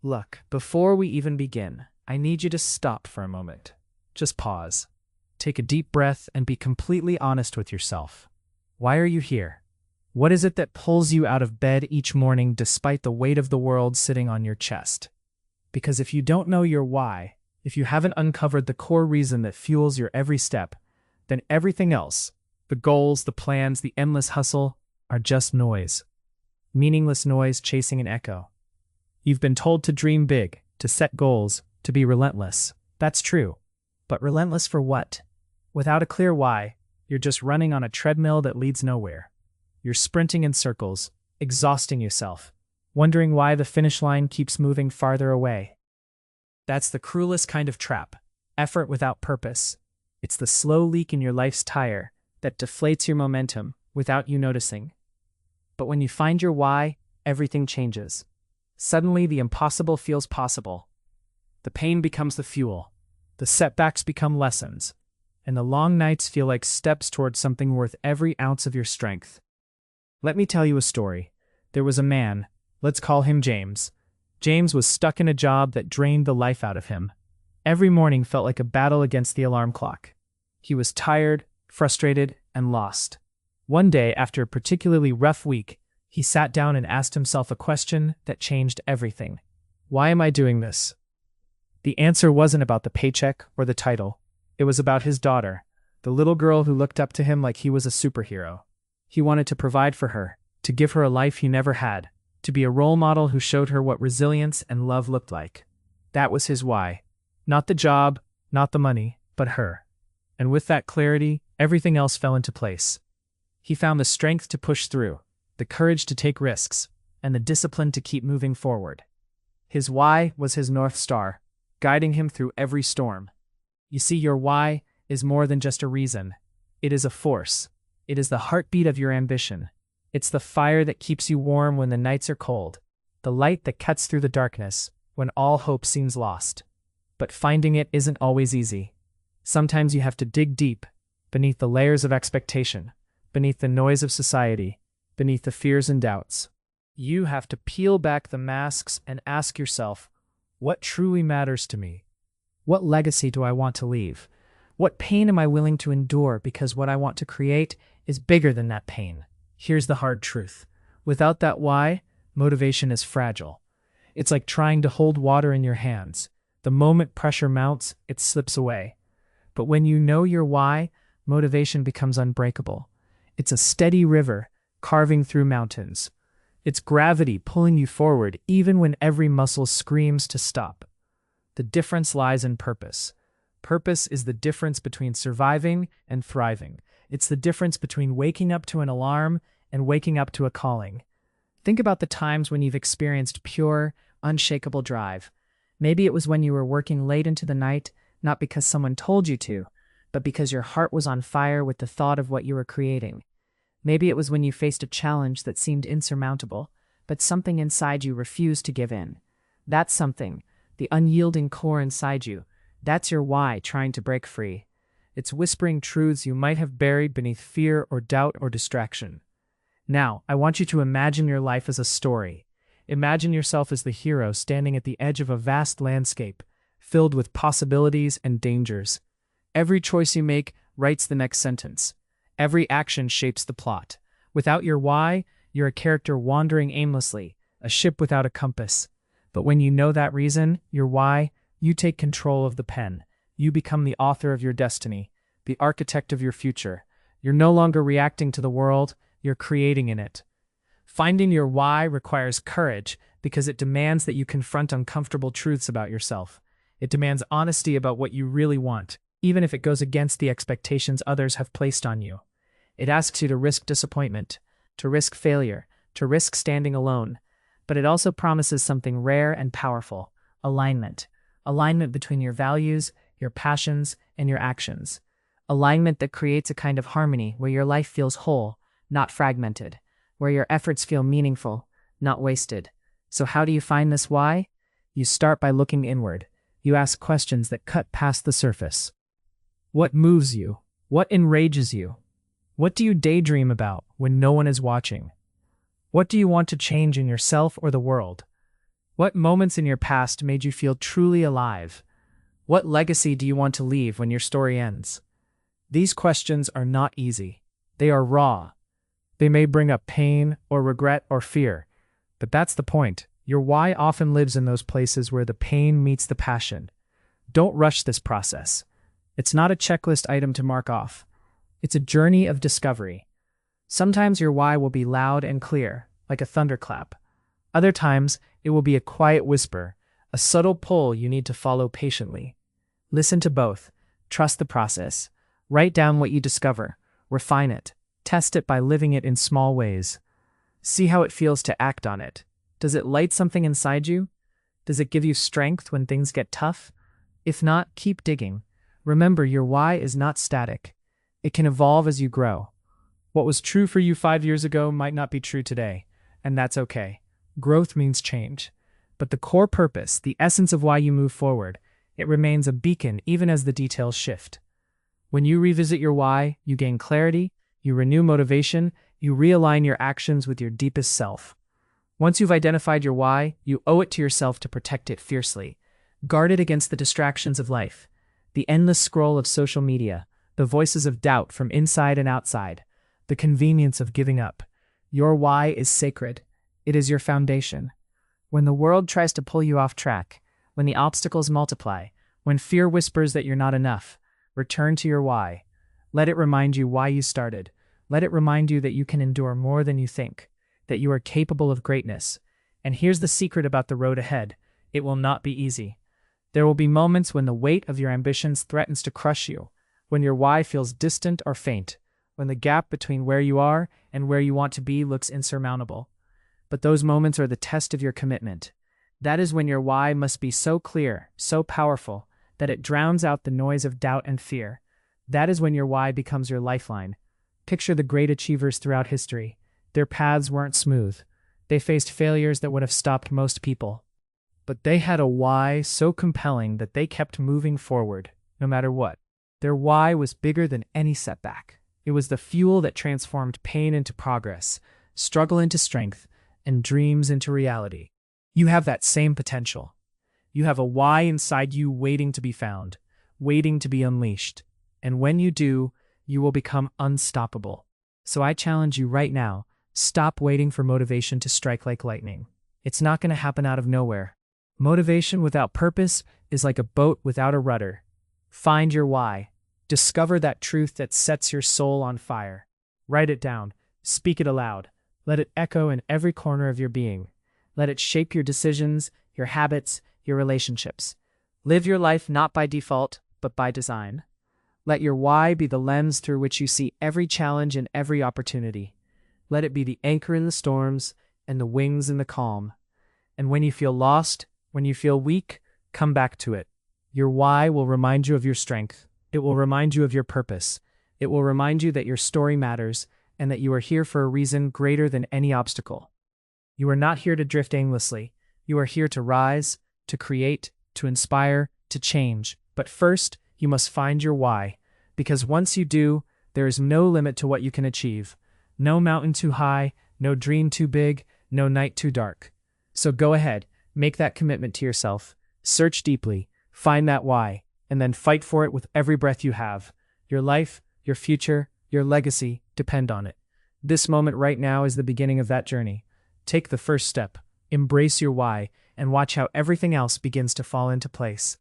Look, before we even begin, I need you to stop for a moment. Just pause. Take a deep breath and be completely honest with yourself. Why are you here? What is it that pulls you out of bed each morning despite the weight of the world sitting on your chest? Because if you don't know your why, if you haven't uncovered the core reason that fuels your every step, then everything else, the goals, the plans, the endless hustle, are just noise. Meaningless noise chasing an echo. You've been told to dream big, to set goals, to be relentless. That's true. But relentless for what? Without a clear why, you're just running on a treadmill that leads nowhere. You're sprinting in circles, exhausting yourself, wondering why the finish line keeps moving farther away. That's the cruelest kind of trap, effort without purpose. It's the slow leak in your life's tire that deflates your momentum without you noticing. But when you find your why, everything changes. Suddenly, the impossible feels possible. The pain becomes the fuel, the setbacks become lessons, and the long nights feel like steps towards something worth every ounce of your strength. Let me tell you a story. There was a man, let's call him James. James was stuck in a job that drained the life out of him. Every morning felt like a battle against the alarm clock. He was tired, frustrated, and lost. One day, after a particularly rough week, he sat down and asked himself a question that changed everything. Why am I doing this? The answer wasn't about the paycheck or the title. It was about his daughter, the little girl who looked up to him like he was a superhero. He wanted to provide for her, to give her a life he never had, to be a role model who showed her what resilience and love looked like. That was his why. Not the job, not the money, but her. And with that clarity, everything else fell into place. He found the strength to push through, the courage to take risks, and the discipline to keep moving forward. His why was his North Star, guiding him through every storm. You see, your why is more than just a reason. It is a force. It is the heartbeat of your ambition. It's the fire that keeps you warm when the nights are cold, the light that cuts through the darkness when all hope seems lost. But finding it isn't always easy. Sometimes you have to dig deep, beneath the layers of expectation, beneath the noise of society, beneath the fears and doubts. You have to peel back the masks and ask yourself, what truly matters to me? What legacy do I want to leave? What pain am I willing to endure because what I want to create is bigger than that pain? Here's the hard truth. Without that why, motivation is fragile. It's like trying to hold water in your hands. The moment pressure mounts, it slips away. But when you know your why, motivation becomes unbreakable. It's a steady river, carving through mountains. It's gravity pulling you forward even when every muscle screams to stop. The difference lies in purpose. Purpose is the difference between surviving and thriving. It's the difference between waking up to an alarm and waking up to a calling. Think about the times when you've experienced pure, unshakable drive. Maybe it was when you were working late into the night, not because someone told you to, but because your heart was on fire with the thought of what you were creating. Maybe it was when you faced a challenge that seemed insurmountable, but something inside you refused to give in. That's something, the unyielding core inside you. That's your why trying to break free. It's whispering truths you might have buried beneath fear or doubt or distraction. Now, I want you to imagine your life as a story. Imagine yourself as the hero standing at the edge of a vast landscape, filled with possibilities and dangers. Every choice you make writes the next sentence. Every action shapes the plot. Without your why, you're a character wandering aimlessly, a ship without a compass. But when you know that reason, your why, you take control of the pen. You become the author of your destiny, the architect of your future. You're no longer reacting to the world, you're creating in it. Finding your why requires courage because it demands that you confront uncomfortable truths about yourself. It demands honesty about what you really want, even if it goes against the expectations others have placed on you. It asks you to risk disappointment, to risk failure, to risk standing alone. But it also promises something rare and powerful: alignment. Alignment between your values, your passions, and your actions. Alignment that creates a kind of harmony where your life feels whole, not fragmented, where your efforts feel meaningful, not wasted. So how do you find this why? You start by looking inward. You ask questions that cut past the surface. What moves you? What enrages you? What do you daydream about when no one is watching? What do you want to change in yourself or the world? What moments in your past made you feel truly alive? What legacy do you want to leave when your story ends? These questions are not easy. They are raw. They may bring up pain or regret or fear, but that's the point. Your why often lives in those places where the pain meets the passion. Don't rush this process. It's not a checklist item to mark off. It's a journey of discovery. Sometimes your why will be loud and clear, like a thunderclap. Other times, it will be a quiet whisper, a subtle pull you need to follow patiently. Listen to both. Trust the process. Write down what you discover. Refine it. Test it by living it in small ways. See how it feels to act on it. Does it light something inside you? Does it give you strength when things get tough? If not, keep digging. Remember, your why is not static. It can evolve as you grow. What was true for you 5 years ago might not be true today, and that's okay. Growth means change. But the core purpose, the essence of why you move forward, it remains a beacon even as the details shift. When you revisit your why, you gain clarity, you renew motivation, you realign your actions with your deepest self. Once you've identified your why, you owe it to yourself to protect it fiercely. Guard it against the distractions of life, the endless scroll of social media, the voices of doubt from inside and outside, the convenience of giving up. Your why is sacred. It is your foundation. When the world tries to pull you off track, when the obstacles multiply, when fear whispers that you're not enough, return to your why. Let it remind you why you started. Let it remind you that you can endure more than you think, that you are capable of greatness. And here's the secret about the road ahead. It will not be easy. There will be moments when the weight of your ambitions threatens to crush you, when your why feels distant or faint, when the gap between where you are and where you want to be looks insurmountable. But those moments are the test of your commitment. That is when your why must be so clear, so powerful, that it drowns out the noise of doubt and fear. That is when your why becomes your lifeline. Picture the great achievers throughout history. Their paths weren't smooth. They faced failures that would have stopped most people. But they had a why so compelling that they kept moving forward, no matter what. Their why was bigger than any setback. It was the fuel that transformed pain into progress, struggle into strength, and dreams into reality. You have that same potential. You have a why inside you waiting to be found, waiting to be unleashed. And when you do, you will become unstoppable. So I challenge you right now, stop waiting for motivation to strike like lightning. It's not going to happen out of nowhere. Motivation without purpose is like a boat without a rudder. Find your why. Discover that truth that sets your soul on fire. Write it down. Speak it aloud. Let it echo in every corner of your being. Let it shape your decisions, your habits, your relationships. Live your life not by default, but by design. Let your why be the lens through which you see every challenge and every opportunity. Let it be the anchor in the storms and the wings in the calm. And when you feel lost, when you feel weak, come back to it. Your why will remind you of your strength. It will remind you of your purpose. It will remind you that your story matters and that you are here for a reason greater than any obstacle. You are not here to drift aimlessly. You are here to rise, to create, to inspire, to change. But first, you must find your why, because once you do, there is no limit to what you can achieve. No mountain too high, no dream too big, no night too dark. So go ahead, make that commitment to yourself. Search deeply, find that why, and then fight for it with every breath you have. Your life, your future, your legacy depend on it. This moment right now is the beginning of that journey. Take the first step, embrace your why, and watch how everything else begins to fall into place.